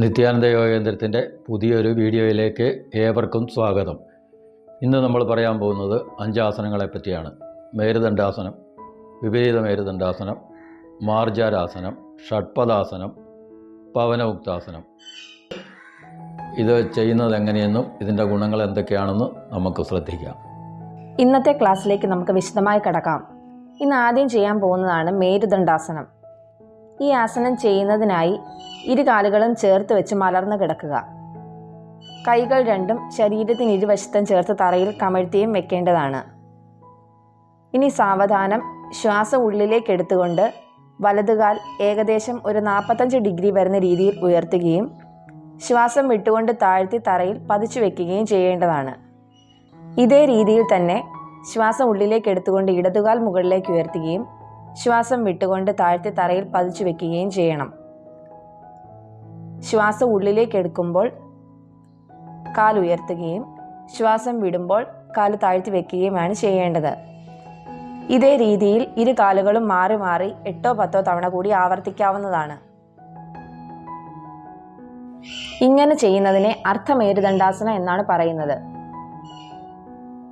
നിത്യാനന്ദ യോഗ കേന്ദ്രത്തിൻ്റെ പുതിയൊരു വീഡിയോയിലേക്ക് ഏവർക്കും സ്വാഗതം. ഇന്ന് നമ്മൾ പറയാൻ പോകുന്നത് 5 ആസനങ്ങളെ പറ്റിയാണ്. മേരുദണ്ഡാസനം, വിപരീത മേരുദണ്ഡാസനം, മാർജാരാസനം, ഷഡ്പദാസനം, പവനമുക്താസനം. ഇത് ചെയ്യുന്നത് എങ്ങനെയെന്നും ഇതിൻ്റെ ഗുണങ്ങൾ എന്തൊക്കെയാണെന്നും നമുക്ക് ശ്രദ്ധിക്കാം. ഇന്നത്തെ ക്ലാസ്സിലേക്ക് നമുക്ക് വിശദമായി കടക്കാം. ഇന്ന് ആദ്യം ചെയ്യാൻ പോകുന്നതാണ് മേരുദണ്ഡാസനം. ഈ ആസനം ചെയ്യുന്നതിനായി ഇരുകാലുകളും ചേർത്ത് വെച്ച് മലർന്നു കിടക്കുക. കൈകൾ രണ്ടും ശരീരത്തിന് ഇരുവശത്തും ചേർത്ത് തറയിൽ കമഴ്ത്തിയും വെക്കേണ്ടതാണ്. ഇനി സാവധാനം ശ്വാസം ഉള്ളിലേക്ക് എടുത്തുകൊണ്ട് വലതുകാൽ ഏകദേശം ഒരു 45 ഡിഗ്രി വരുന്ന രീതിയിൽ ഉയർത്തുകയും ശ്വാസം വിട്ടുകൊണ്ട് താഴ്ത്തി തറയിൽ പതിച്ചു വെക്കുകയും ചെയ്യേണ്ടതാണ്. ഇതേ രീതിയിൽ തന്നെ ശ്വാസം ഉള്ളിലേക്ക് എടുത്തുകൊണ്ട് ഇടതുകാൽ മുകളിലേക്ക് ഉയർത്തുകയും ശ്വാസം വിട്ടുകൊണ്ട് താഴ്ത്തി തറയിൽ പതിച്ചു വെക്കുകയും ചെയ്യണം. ശ്വാസം ഉള്ളിലേക്ക് എടുക്കുമ്പോൾ കാൽ ഉയർത്തുകയും ശ്വാസം വിടുമ്പോൾ കാൽ താഴ്ത്തി വെക്കുകയുമാണ് ചെയ്യേണ്ടത്. ഇതേ രീതിയിൽ ഇരു കാലുകളും മാറി മാറി 8-10 തവണ കൂടി ആവർത്തിക്കാവുന്നതാണ്. ഇങ്ങനെ ചെയ്യുന്നതിനെ അർദ്ധമേരുദണ്ഡാസനം എന്നാണ് പറയുന്നത്.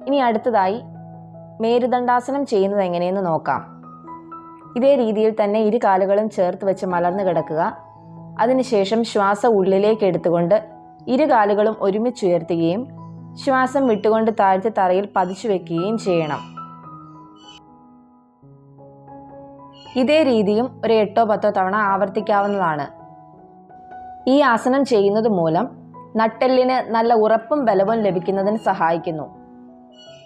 ഇനി അടുത്തതായി മേരുദണ്ഡാസനം ചെയ്യുന്നത് എങ്ങനെയെന്ന് നോക്കാം. ഇതേ രീതിയിൽ തന്നെ ഇരു കാലുകളും ചേർത്ത് വെച്ച് മലർന്നു കിടക്കുക. അതിനുശേഷം ശ്വാസം ഉള്ളിലേക്ക് എടുത്തുകൊണ്ട് ഇരു കാലുകളും ഒരുമിച്ചുയർത്തുകയും ശ്വാസം വിട്ടുകൊണ്ട് താഴ്ത്തി തറയിൽ പതിച്ചു വെക്കുകയും ചെയ്യണം. ഇതേ രീതിയും ഒരു 8-10 തവണ ആവർത്തിക്കാവുന്നതാണ്. ഈ ആസനം ചെയ്യുന്നത് മൂലം നട്ടെല്ലിന് നല്ല ഉറപ്പും ബലവും ലഭിക്കുന്നതിന് സഹായിക്കുന്നു.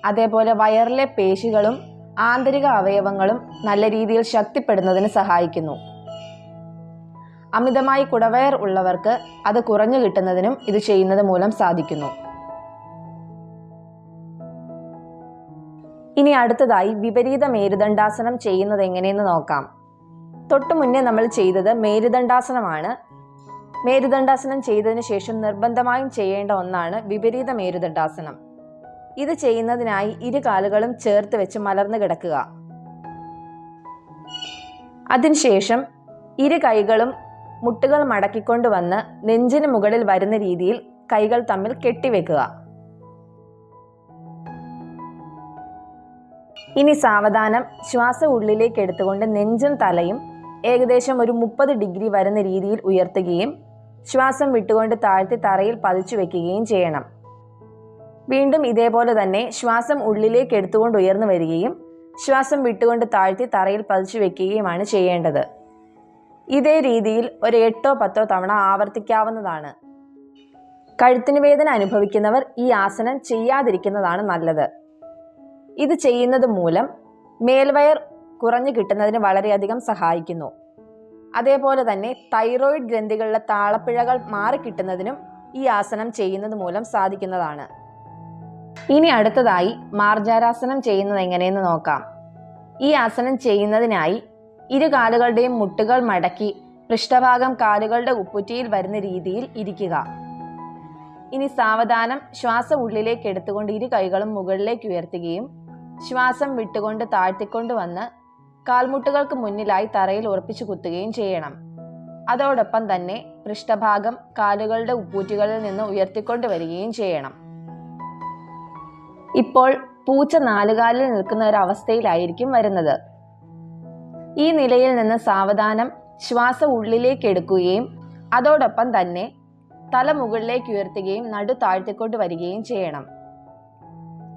അതേപോലെ വയറിലെ പേശികളും ആന്തരിക അവയവങ്ങളും നല്ല രീതിയിൽ ശക്തിപ്പെടുന്നതിന് സഹായിക്കുന്നു. അമിതമായി കുടവയർ ഉള്ളവർക്ക് അത് കുറഞ്ഞു കിട്ടുന്നതിനും ഇത് ചെയ്യുന്നത് മൂലം സാധിക്കുന്നു. ഇനി അടുത്തതായി വിപരീത മേരുദണ്ഡാസനം ചെയ്യുന്നത് എങ്ങനെയെന്ന് നോക്കാം. തൊട്ടു മുന്നേ നമ്മൾ ചെയ്തത് മേരുദണ്ഡാസനമാണ്. മേരുദണ്ഡാസനം ചെയ്തതിനു ശേഷം നിർബന്ധമായും ചെയ്യേണ്ട ഒന്നാണ് വിപരീത മേരുദണ്ഡാസനം. ഇത് ചെയ്യുന്നതിനായി ഇരു കാലുകളും ചേർത്ത് വെച്ച് മലർന്നു കിടക്കുക. അതിനുശേഷം ഇരു കൈകളും മുട്ടുകൾ മടക്കിക്കൊണ്ടുവന്ന് നെഞ്ചിന് മുകളിൽ വരുന്ന രീതിയിൽ കൈകൾ തമ്മിൽ കെട്ടിവെക്കുക. ഇനി സാവധാനം ശ്വാസം ഉള്ളിലേക്ക് എടുത്തുകൊണ്ട് നെഞ്ചും തലയും ഏകദേശം ഒരു 30 ഡിഗ്രി വരുന്ന രീതിയിൽ ഉയർത്തുകയും ശ്വാസം വിട്ടുകൊണ്ട് താഴ്ത്തി തറയിൽ പതിച്ചു വെക്കുകയും ചെയ്യണം. വീണ്ടും ഇതേപോലെ തന്നെ ശ്വാസം ഉള്ളിലേക്ക് എടുത്തുകൊണ്ട് ഉയർന്നു വരികയും ശ്വാസം വിട്ടുകൊണ്ട് താഴ്ത്തി തറയിൽ പതിച്ചു വെക്കുകയുമാണ് ചെയ്യേണ്ടത്. ഇതേ രീതിയിൽ ഒരു 8-10 തവണ ആവർത്തിക്കാവുന്നതാണ്. കഴുത്തിന് വേദന അനുഭവിക്കുന്നവർ ഈ ആസനം ചെയ്യാതിരിക്കുന്നതാണ് നല്ലത്. ഇത് ചെയ്യുന്നത് മൂലം മേൽവയർ കുറഞ്ഞു കിട്ടുന്നതിന് വളരെയധികം സഹായിക്കുന്നു. അതേപോലെ തന്നെ തൈറോയിഡ് ഗ്രന്ഥികളിലെ താളപ്പിഴകൾ മാറിക്കിട്ടുന്നതിനും ഈ ആസനം ചെയ്യുന്നത് മൂലം സാധിക്കുന്നതാണ്. ഇനി അടുത്തതായി മാർജാരാസനം ചെയ്യുന്നത് എങ്ങനെയെന്ന് നോക്കാം. ഈ ആസനം ചെയ്യുന്നതിനായി ഇരു കാലുകളുടെയും മുട്ടുകൾ മടക്കി പൃഷ്ഠഭാഗം കാലുകളുടെ ഉപ്പുറ്റിയിൽ വരുന്ന രീതിയിൽ ഇരിക്കുക. ഇനി സാവധാനം ശ്വാസം ഉള്ളിലേക്ക് എടുത്തുകൊണ്ട് ഇരു കൈകളും മുകളിലേക്ക് ഉയർത്തുകയും ശ്വാസം വിട്ടുകൊണ്ട് താഴ്ത്തിക്കൊണ്ട് വന്ന് കാൽമുട്ടുകൾക്ക് മുന്നിലായി തറയിൽ ഉറപ്പിച്ചു കുത്തുകയും ചെയ്യണം. അതോടൊപ്പം തന്നെ പൃഷ്ഠഭാഗം കാലുകളുടെ ഉപ്പൂറ്റുകളിൽ നിന്ന് ഉയർത്തിക്കൊണ്ട് വരികയും ചെയ്യണം. ഇപ്പോൾ പൂച്ച 4 കാലിൽ നിൽക്കുന്ന ഒരു അവസ്ഥയിലായിരിക്കും വരുന്നത്. ഈ നിലയിൽ നിന്ന് സാവധാനം ശ്വാസം ഉള്ളിലേക്ക് എടുക്കുകയും അതോടൊപ്പം തന്നെ തല മുകളിലേക്ക് ഉയർത്തുകയും നടു താഴ്ത്തിക്കൊണ്ട് വരികയും ചെയ്യണം.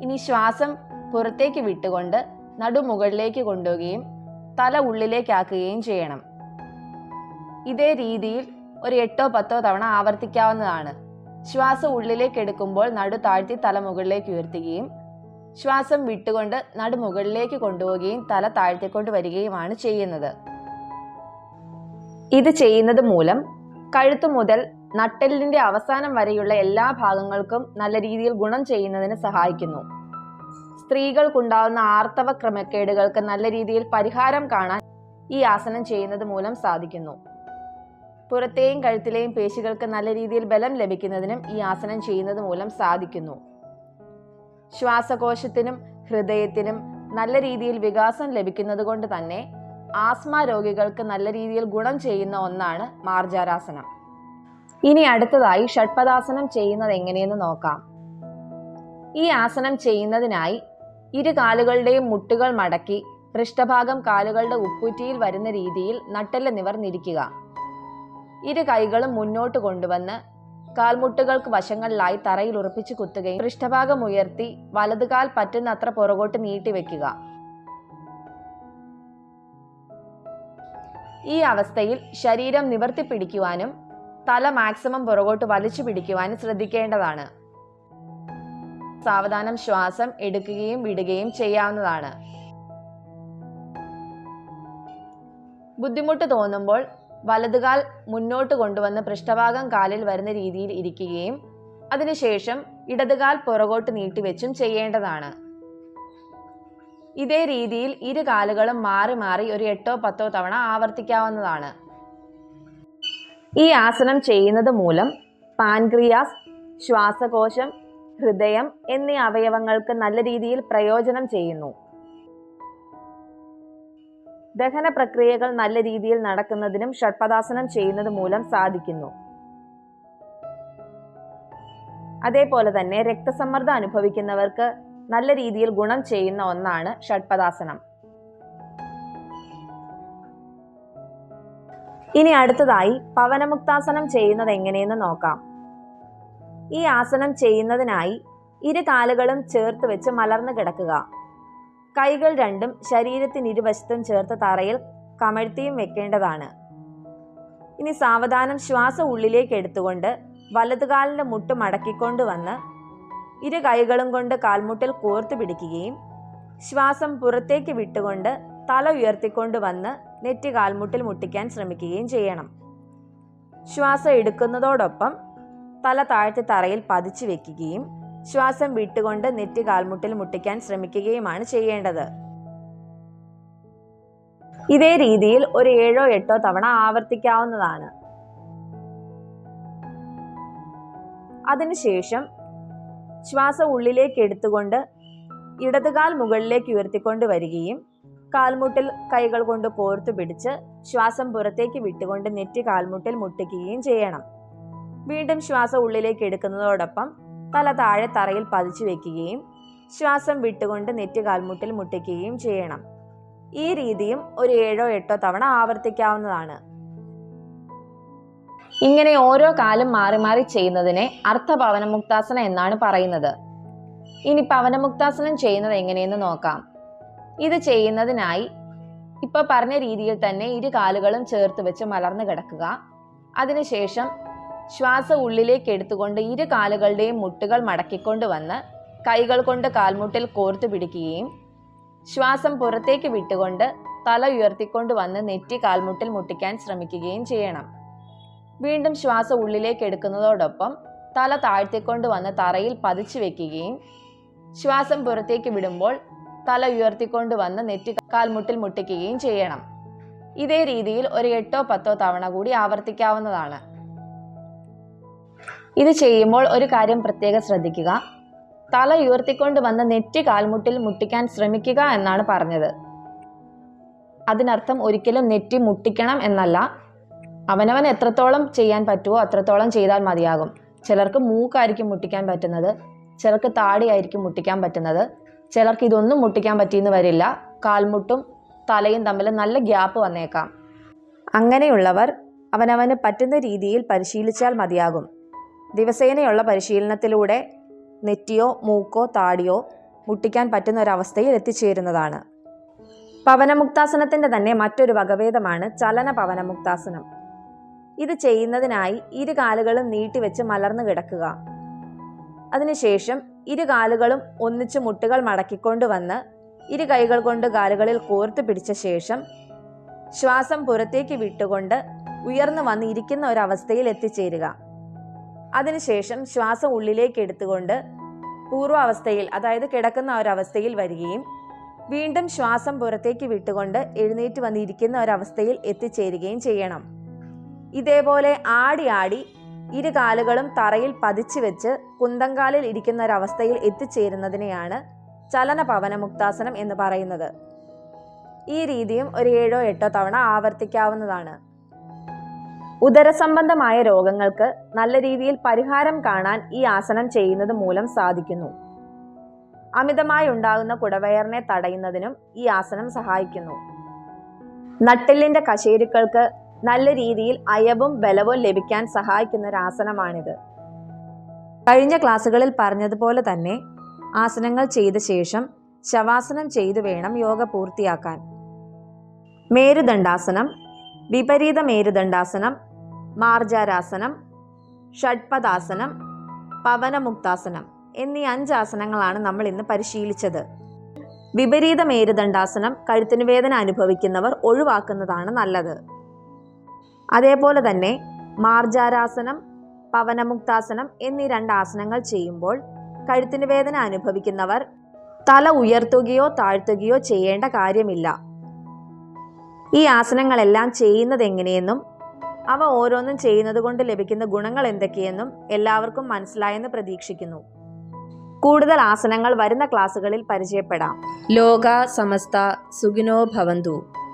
ഇനി ശ്വാസം പുറത്തേക്ക് വിട്ടുകൊണ്ട് നടു മുകളിലേക്ക് കൊണ്ടുപോവുകയും തല ഉള്ളിലേക്കാക്കുകയും ചെയ്യണം. ഇതേ രീതിയിൽ ഒരു 8-10 തവണ ആവർത്തിക്കാവുന്നതാണ്. ശ്വാസം ഉള്ളിലേക്ക് എടുക്കുമ്പോൾ നടു താഴ്ത്തി തല മുകളിലേക്ക് ഉയർത്തുകയും ശ്വാസം വിട്ടുകൊണ്ട് നടു മുകളിലേക്ക് കൊണ്ടുപോവുകയും തല താഴ്ത്തിക്കൊണ്ട് വരികയുമാണ് ചെയ്യുന്നത്. ഇത് ചെയ്യുന്നത് മൂലം കഴുത്തു മുതൽ നട്ടെല്ലിന്റെ അവസാനം വരെയുള്ള എല്ലാ ഭാഗങ്ങൾക്കും നല്ല രീതിയിൽ ഗുണം ചെയ്യുന്നതിന് സഹായിക്കുന്നു. സ്ത്രീകൾക്കുണ്ടാവുന്ന ആർത്തവ ക്രമക്കേടുകൾക്ക് നല്ല രീതിയിൽ പരിഹാരം കാണാൻ ഈ ആസനം ചെയ്യുന്നത് മൂലം സാധിക്കുന്നു. പുറത്തെയും കഴുത്തിലെയും പേശികൾക്ക് നല്ല രീതിയിൽ ബലം ലഭിക്കുന്നതിനും ഈ ആസനം ചെയ്യുന്നത് മൂലം സാധിക്കുന്നു. ശ്വാസകോശത്തിനും ഹൃദയത്തിനും നല്ല രീതിയിൽ വികാസം ലഭിക്കുന്നത് കൊണ്ട് തന്നെ ആസ്മ രോഗികൾക്ക് നല്ല രീതിയിൽ ഗുണം ചെയ്യുന്ന ഒന്നാണ് മാർജാരാസനം. ഇനി അടുത്തതായി ഷഡ്പദാസനം ചെയ്യുന്നത് എങ്ങനെയെന്ന് നോക്കാം. ഈ ആസനം ചെയ്യുന്നതിനായി ഇരു കാലുകളുടെയും മുട്ടുകൾ മടക്കി പൃഷ്ഠഭാഗം കാലുകളുടെ ഉപ്പൂറ്റിയിൽ വരുന്ന രീതിയിൽ നട്ടെല്ല് നിവർന്നിരിക്കുക. ഇരു കൈകളും മുന്നോട്ട് കൊണ്ടുവന്ന് കാൽമുട്ടുകൾക്ക് വശങ്ങളിലായി തറയിൽ ഉറപ്പിച്ച് കുത്തുകയും പൃഷ്ഠഭാഗം ഉയർത്തി വലതുകാൽ പറ്റുന്നത്ര പുറകോട്ട് നീട്ടിവെക്കുക. ഈ അവസ്ഥയിൽ ശരീരം നിവർത്തി പിടിക്കുവാനും തല മാക്സിമം പുറകോട്ട് വലിച്ചു പിടിക്കുവാനും ശ്രദ്ധിക്കേണ്ടതാണ്. സാവധാനം ശ്വാസം എടുക്കുകയും വിടുകയും ചെയ്യാവുന്നതാണ്. ബുദ്ധിമുട്ട് തോന്നുമ്പോൾ വലതുകാൽ മുന്നോട്ട് കൊണ്ടുവന്ന് പൃഷ്ഠഭാഗം കാലിൽ വരുന്ന രീതിയിൽ ഇരിക്കുകയും അതിനുശേഷം ഇടതുകാൽ പുറകോട്ട് നീട്ടിവെച്ചും ചെയ്യേണ്ടതാണ്. ഇതേ രീതിയിൽ ഇരു കാലുകളും മാറി മാറി ഒരു 8-10 തവണ ആവർത്തിക്കാവുന്നതാണ്. ഈ ആസനം ചെയ്യുന്നത് മൂലം പാൻക്രിയാസ്, ശ്വാസകോശം, ഹൃദയം എന്നീ അവയവങ്ങൾക്ക് നല്ല രീതിയിൽ പ്രയോജനം ചെയ്യുന്നു. ദഹന പ്രക്രിയകൾ നല്ല രീതിയിൽ നടക്കുന്നതിനും ഷഡ്പദാസനം ചെയ്യുന്നത് മൂലം സാധിക്കുന്നു. അതേപോലെ തന്നെ രക്തസമ്മർദ്ദം അനുഭവിക്കുന്നവർക്ക് നല്ല രീതിയിൽ ഗുണം ചെയ്യുന്ന ഒന്നാണ് ഷഡ്പദാസനം. ഇനി അടുത്തതായി പവനമുക്താസനം ചെയ്യുന്നത് എങ്ങനെയെന്ന് നോക്കാം. ഈ ആസനം ചെയ്യുന്നതിനായി ഇരു കാലുകളും ചേർത്ത് വെച്ച് മലർന്നു കിടക്കുക. കൈകൾ രണ്ടും ശരീരത്തിന് ഇരുവശത്തും ചേർത്ത് തറയിൽ കമഴ്ത്തിയും വെക്കേണ്ടതാണ്. ഇനി സാവധാനം ശ്വാസം ഉള്ളിലേക്ക് എടുത്തുകൊണ്ട് വലതുകാലിന്റെ മുട്ട് മടക്കിക്കൊണ്ട് വന്ന് ഇരു കൈകളും കൊണ്ട് കാൽമുട്ടിൽ കോർത്തു പിടിക്കുകയും ശ്വാസം പുറത്തേക്ക് വിട്ടുകൊണ്ട് തല ഉയർത്തിക്കൊണ്ട് വന്ന് നെറ്റി കാൽമുട്ടിൽ മുട്ടിക്കാൻ ശ്രമിക്കുകയും ചെയ്യണം. ശ്വാസം എടുക്കുന്നതോടൊപ്പം തല താഴ്ത്തി തറയിൽ പതിച്ചു വെക്കുകയും ശ്വാസം വിട്ടുകൊണ്ട് നെറ്റി കാൽമുട്ടിൽ മുട്ടിക്കാൻ ശ്രമിക്കുകയുമാണ് ചെയ്യേണ്ടത്. ഇതേ രീതിയിൽ ഒരു 7-8 തവണ ആവർത്തിക്കാവുന്നതാണ്. അതിനുശേഷം ശ്വാസം ഉള്ളിലേക്ക് എടുത്തുകൊണ്ട് ഇടതുകാൽ മുകളിലേക്ക് ഉയർത്തിക്കൊണ്ട് വരികയും കാൽമുട്ടിൽ കൈകൾ കൊണ്ട് കോർത്തു പിടിച്ച് ശ്വാസം പുറത്തേക്ക് വിട്ടുകൊണ്ട് നെറ്റി കാൽമുട്ടിൽ മുട്ടിക്കുകയും ചെയ്യണം. വീണ്ടും ശ്വാസം ഉള്ളിലേക്ക് എടുക്കുന്നതോടൊപ്പം തല താഴെ തറയിൽ പതിച്ചു വെക്കുകയും ശ്വാസം വിട്ടുകൊണ്ട് നെറ്റി കാൽമുട്ടിൽ മുട്ടിക്കുകയും ചെയ്യണം. ഈ രീതിയും ഒരു 7-8 തവണ ആവർത്തിക്കാവുന്നതാണ്. ഇങ്ങനെ ഓരോ കാലും മാറി മാറി ചെയ്യുന്നതിനെ അർത്ഥപവനമുക്താസനം എന്നാണ് പറയുന്നത്. ഇനി പവനമുക്താസനം ചെയ്യുന്നത് എങ്ങനെയെന്ന് നോക്കാം. ഇത് ചെയ്യുന്നതിനായി ഇപ്പൊ പറഞ്ഞ രീതിയിൽ തന്നെ ഇരു കാലുകളും ചേർത്ത് വെച്ച് മലർന്നു കിടക്കുക. അതിനുശേഷം ശ്വാസം ഉള്ളിലേക്ക് എടുത്തുകൊണ്ട് ഇരു കാലുകളുടെയും മുട്ടുകൾ മടക്കിക്കൊണ്ട് വന്ന് കൈകൾ കൊണ്ട് കാൽമുട്ടിൽ കോർത്തു പിടിക്കുകയും ശ്വാസം പുറത്തേക്ക് വിട്ടുകൊണ്ട് തല ഉയർത്തിക്കൊണ്ട് വന്ന് നെറ്റി കാൽമുട്ടിൽ മുട്ടിക്കാൻ ശ്രമിക്കുകയും ചെയ്യണം. വീണ്ടും ശ്വാസം ഉള്ളിലേക്ക് എടുക്കുന്നതോടൊപ്പം തല താഴ്ത്തിക്കൊണ്ട് വന്ന് തറയിൽ പതിച്ചു വെക്കുകയും ശ്വാസം പുറത്തേക്ക് വിടുമ്പോൾ തല ഉയർത്തിക്കൊണ്ട് വന്ന് നെറ്റി കാൽമുട്ടിൽ മുട്ടിക്കുകയും ചെയ്യണം. ഇതേ രീതിയിൽ ഒരു 8-10 തവണ കൂടി ആവർത്തിക്കാവുന്നതാണ്. ഇത് ചെയ്യുമ്പോൾ ഒരു കാര്യം പ്രത്യേകം ശ്രദ്ധിക്കുക. തല ഉയർത്തിക്കൊണ്ട് വന്ന് നെറ്റി കാൽമുട്ടിൽ മുട്ടിക്കാൻ ശ്രമിക്കുക എന്നാണ് പറഞ്ഞത്. അതിനർത്ഥം ഒരിക്കലും നെറ്റി മുട്ടിക്കണം എന്നല്ല. അവനവൻ എത്രത്തോളം ചെയ്യാൻ പറ്റുമോ അത്രത്തോളം ചെയ്താൽ മതിയാകും. ചിലർക്ക് മൂക്കായിരിക്കും മുട്ടിക്കാൻ പറ്റുന്നത്, ചിലർക്ക് താടിയായിരിക്കും മുട്ടിക്കാൻ പറ്റുന്നത്, ചിലർക്ക് ഇതൊന്നും മുട്ടിക്കാൻ പറ്റിയെന്ന് വരില്ല. കാൽമുട്ടും തലയും തമ്മിൽ നല്ല ഗ്യാപ്പ് വന്നേക്കാം. അങ്ങനെയുള്ളവർ അവനവന് പറ്റുന്ന രീതിയിൽ പരിശീലിച്ചാൽ മതിയാകും. ദിവസേനയുള്ള പരിശീലനത്തിലൂടെ നെറ്റിയോ മൂക്കോ താടിയോ മുട്ടിക്കാൻ പറ്റുന്ന ഒരവസ്ഥയിൽ എത്തിച്ചേരുന്നതാണ്. പവനമുക്താസനത്തിൻ്റെ തന്നെ മറ്റൊരു വകഭേദമാണ് ചലന പവനമുക്താസനം. ഇത് ചെയ്യുന്നതിനായി ഇരു കാലുകളും നീട്ടിവെച്ച് മലർന്നു കിടക്കുക. അതിനുശേഷം ഇരു കാലുകളും ഒന്നിച്ച് മുട്ടുകൾ മടക്കിക്കൊണ്ട് വന്ന് ഇരു കൈകൾ കൊണ്ട് കാലുകളിൽ കോർത്തു പിടിച്ച ശേഷം ശ്വാസം പുറത്തേക്ക് വിട്ടുകൊണ്ട് ഉയർന്നു വന്ന് ഇരിക്കുന്ന ഒരവസ്ഥയിൽ എത്തിച്ചേരുക. അതിനുശേഷം ശ്വാസം ഉള്ളിലേക്ക് എടുത്തുകൊണ്ട് പൂർവാവസ്ഥയിൽ, അതായത് കിടക്കുന്ന ഒരവസ്ഥയിൽ വരികയും വീണ്ടും ശ്വാസം പുറത്തേക്ക് വിട്ടുകൊണ്ട് എഴുന്നേറ്റ് വന്നിരിക്കുന്ന ഒരവസ്ഥയിൽ എത്തിച്ചേരുകയും ചെയ്യണം. ഇതേപോലെ ആടി ആടി ഇരു കാലുകളും തറയിൽ പതിച്ചു വെച്ച് കുന്തങ്കാലിൽ ഇരിക്കുന്ന ഒരവസ്ഥയിൽ എത്തിച്ചേരുന്നതിനെയാണ് ചലന പവനമുക്താസനം എന്ന് പറയുന്നത്. ഈ രീതിയും ഒരു 7-8 തവണ ആവർത്തിക്കാവുന്നതാണ്. ഉദരസംബന്ധമായ രോഗങ്ങൾക്ക് നല്ല രീതിയിൽ പരിഹാരം കാണാൻ ഈ ആസനം ചെയ്യുന്നത് മൂലം സാധിക്കുന്നു. അമിതമായി ഉണ്ടാകുന്ന കുടവയറിനെ തടയുന്നതിനും ഈ ആസനം സഹായിക്കുന്നു. നട്ടെല്ലിന്റെ കശേരുക്കൾക്ക് നല്ല രീതിയിൽ അയവും ബലവും ലഭിക്കാൻ സഹായിക്കുന്ന ഒരു ആസനമാണിത്. കഴിഞ്ഞ ക്ലാസ്സുകളിൽ പറഞ്ഞതുപോലെ തന്നെ ആസനങ്ങൾ ചെയ്ത ശേഷം ശവാസനം ചെയ്തു വേണം യോഗ പൂർത്തിയാക്കാൻ. മേരുദണ്ഡാസനം, വിപരീത മേരുദണ്ഡാസനം, മാർജാരാസനം, ഷഡ്പദാസനം, പവനമുക്താസനം എന്നീ 5 ആസനങ്ങളാണ് നമ്മൾ ഇന്ന് പരിശീലിച്ചത്. വിപരീത മേരുദണ്ഡാസനം കഴുത്തിന് വേദന അനുഭവിക്കുന്നവർ ഒഴിവാക്കുന്നതാണ് നല്ലത്. അതേപോലെ തന്നെ മാർജാരാസനം, പവനമുക്താസനം എന്നീ 2 ആസനങ്ങൾ ചെയ്യുമ്പോൾ കഴുത്തിന് വേദന അനുഭവിക്കുന്നവർ തല ഉയർത്തുകയോ താഴ്ത്തുകയോ ചെയ്യേണ്ട കാര്യമില്ല. ഈ ആസനങ്ങളെല്ലാം ചെയ്യുന്നത് എങ്ങനെയെന്നും അവ ഓരോന്നും ചെയ്യുന്നത് കൊണ്ട് ലഭിക്കുന്ന ഗുണങ്ങൾ എന്തൊക്കെയെന്നും എല്ലാവർക്കും മനസ്സിലായെന്ന് പ്രതീക്ഷിക്കുന്നു. കൂടുതൽ ആസനങ്ങൾ വരുന്ന ക്ലാസ്സുകളിൽ പരിചയപ്പെടാം. ലോക സമസ്ത സുഖിനോ ഭവന്തു.